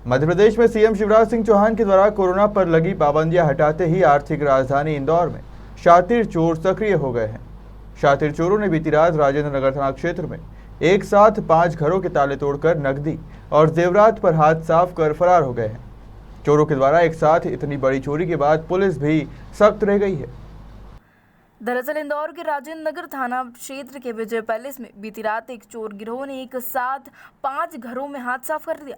मध्य प्रदेश में सीएम शिवराज सिंह चौहान के द्वारा कोरोना पर लगी पाबंदियां हटाते ही आर्थिक राजधानी इंदौर में शातिर चोर सक्रिय हो गए हैं। शातिर चोरों ने बीती रात राजेंद्र नगर थाना क्षेत्र में एक साथ 5 घरों के ताले तोड़कर नकदी और जेवरात पर हाथ साफ कर फरार हो गए हैं। चोरों के द्वारा एक साथ इतनी बड़ी चोरी के बाद पुलिस भी सख्त रह गई है। दरअसल इंदौर के राजेंद्र नगर थाना क्षेत्र के विजय पैलेस में बीती रात एक चोर गिरोह ने एक साथ 5 घरों में हाथ साफ कर दिया।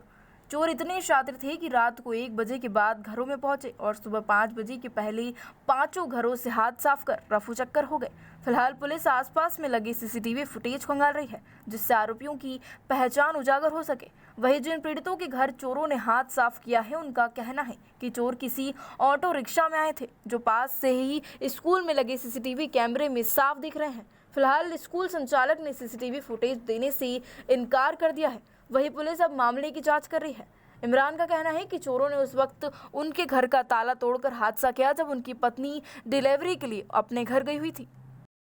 चोर इतने शातिर थे कि रात को 1 बजे के बाद घरों में पहुंचे और सुबह 5 बजे के पहले 5 घरों से हाथ साफ कर रफू चक्कर हो गए। फिलहाल पुलिस आसपास में लगे सीसीटीवी फुटेज खंगाल रही है, जिससे आरोपियों की पहचान उजागर हो सके। वहीं जिन पीड़ितों के घर चोरों ने हाथ साफ किया है, उनका कहना है कि चोर किसी ऑटो रिक्शा में आए थे, जो पास से ही स्कूल में लगे सीसीटीवी कैमरे में साफ दिख रहे हैं। फिलहाल स्कूल संचालक ने सीसीटीवी फुटेज देने से इनकार कर दिया है। वही पुलिस अब मामले की जांच कर रही है। इमरान का कहना है कि चोरों ने उस वक्त उनके घर का ताला तोड़कर हादसा किया जब उनकी पत्नी डिलीवरी के लिए अपने घर गई हुई थी।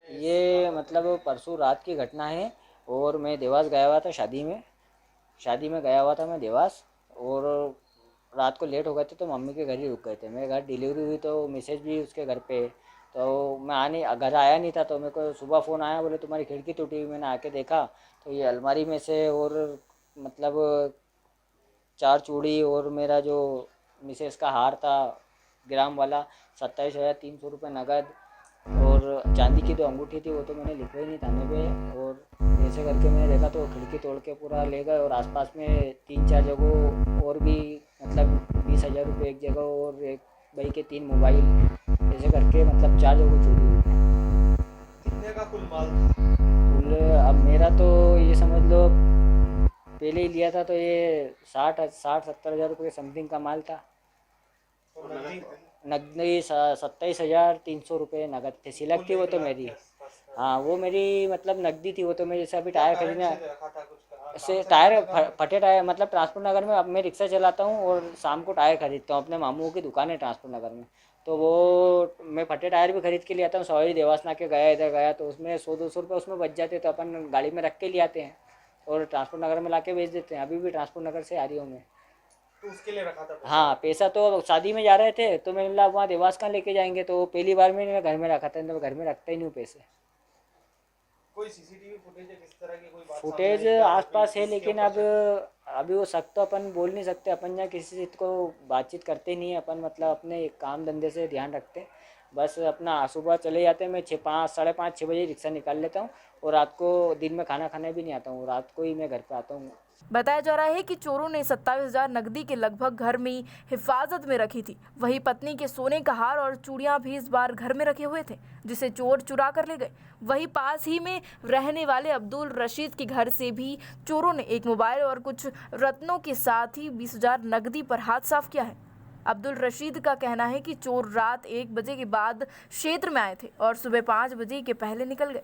ये मतलब परसों रात की घटना है और मैं देवास गया हुआ था शादी में गया हुआ था मैं देवास, और रात को लेट हो गए थे तो मम्मी के घर ही रुक गए थे। मेरे घर डिलीवरी हुई तो मैसेज भी उसके घर पे, तो मैं घर आया नहीं था। तो मेरे को सुबह फ़ोन आया, बोले तुम्हारी खिड़की टूटी हुई। मैंने आके देखा तो ये अलमारी में से और मतलब 4 चूड़ी और मेरा जो मिसेस का हार था ग्राम वाला 27,300 रुपये नगद, और चांदी की 2 अंगूठी थी, वो तो मैंने लिखवाई नहीं थाने पे। और ऐसे करके मैंने देखा तो खिड़की तोड़ के पूरा ले गए, और आसपास में 3-4 जगह और भी मतलब 20,000 रुपये एक जगह, और एक भाई के 3 मोबाइल, ऐसे करके मतलब 4 जगह चोरी हुई। कितने का कुल माल था? कुल अब मेरा तो ये समझ लो पहले ही लिया था तो ये 60-70 हज़ार रुपये के समथिंग का माल था। नकदी 27,300 रुपये नगद थे। सिलक थी वो तो मेरी, हाँ वो मेरी मतलब नकदी थी। वो तो मैं जैसे अभी टायर खरीदना से टायर फटे टायर, मतलब ट्रांसपोर्ट नगर में अब मैं रिक्शा चलाता हूँ और शाम को टायर खरीदता हूँ। अपने मामू की दुकान है ट्रांसपोर्ट नगर में, तो वो मैं फटे टायर भी खरीद के ले आता हूँ। सवारी देवास ना के गया इधर गया तो उसमें 100-200 रुपये उसमें बच जाते, तो अपन गाड़ी में रख के ले आते हैं और ट्रांसपोर्ट नगर में ला के बेच देते हैं। अभी भी ट्रांसपोर्ट नगर से आ रही हूँ मैं। तो उसके लिए रखा था पैसा? हाँ, पैसा तो शादी में जा रहे थे तो मैंने बोला वहाँ देवास कहाँ लेके जाएंगे, तो पहली बार मैंने घर में रखा था, तो घर में रखता ही नहीं हूँ पैसे। कोई सीसीटीवी फुटेज है किस तरह की कोई बात फुटेज आसपास है, लेकिन अब अभी वो सख्त तो अपन बोल नहीं सकते। अपन यहाँ किसी से को बातचीत करते नहीं है अपन, मतलब अपने काम धंधे से ध्यान रखते। बस अपना सुबह चले जाते हैं। मैं 5:30-6 बजे रिक्शा निकाल लेता हूँ, और रात को दिन में खाना खाने भी नहीं आता हूँ, रात को ही मैं घर पे आता हूँ। बताया जा रहा है कि चोरों ने 27,000 नकदी के लगभग घर में हिफाजत में रखी थी। वहीं पत्नी के सोने का हार और चूड़ियां भी इस बार घर में रखे हुए थे, जिसे चोर चुरा कर ले गए। वहीं पास ही में रहने वाले अब्दुल रशीद के घर से भी चोरों ने एक मोबाइल और कुछ रत्नों के साथ ही 20,000 नकदी पर हाथ साफ किया है। अब्दुल रशीद का कहना है कि चोर रात 1 बजे के बाद क्षेत्र में आए थे और सुबह 5 बजे के पहले निकल गए।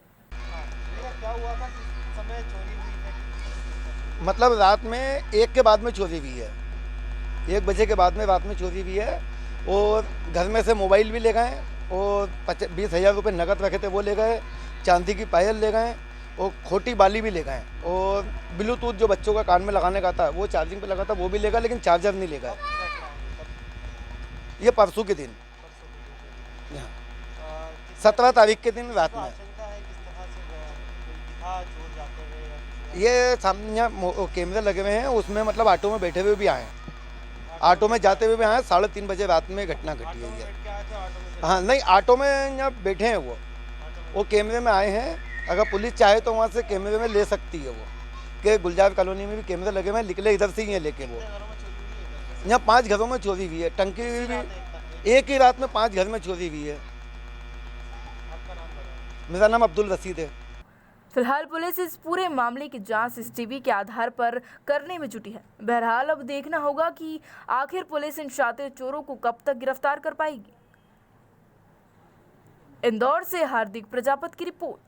क्या हुआ था, किस समय चोरी हुई है? मतलब रात में 1 के बाद में चोरी हुई है, 1 बजे के बाद में रात में चोरी हुई है। और घर में से मोबाइल भी ले गए, और 20,000 रुपये नकद रखे थे वो ले गए, चांदी की पायल ले गए, और खोटी बाली भी ले गए, और ब्लूटूथ जो बच्चों का कान में लगाने का था वो चार्जिंग पे लगा था वो भी ले गए, लेकिन चार्जर नहीं ले गए। ये परसों के दिन, 17 तारीख के दिन रात में। ये सामने यहाँ कैमरे लगे हुए हैं, उसमें मतलब ऑटो में बैठे हुए भी आए, ऑटो में जाते हुए भी आए। 3:30 बजे रात में घटना घटी है ये। हाँ नहीं, ऑटो में यहाँ बैठे हैं वो कैमरे में आए हैं। अगर पुलिस चाहे तो वहाँ से कैमरे में ले सकती है वो, कि गुलजार कॉलोनी में भी कैमरे लगे हुए हैं, निकले इधर से ही हैं लेके। वो यहाँ 5 घरों में चोरी हुई है, टंकी भी एक ही रात में 5 घर में चोरी हुई है। मेरा नाम अब्दुल रशीद है। फिलहाल पुलिस इस पूरे मामले की जांच सीसीटीवी के आधार पर करने में जुटी है। बहरहाल अब देखना होगा कि आखिर पुलिस इन शातिर चोरों को कब तक गिरफ्तार कर पाएगी। इंदौर से हार्दिक प्रजापति की रिपोर्ट।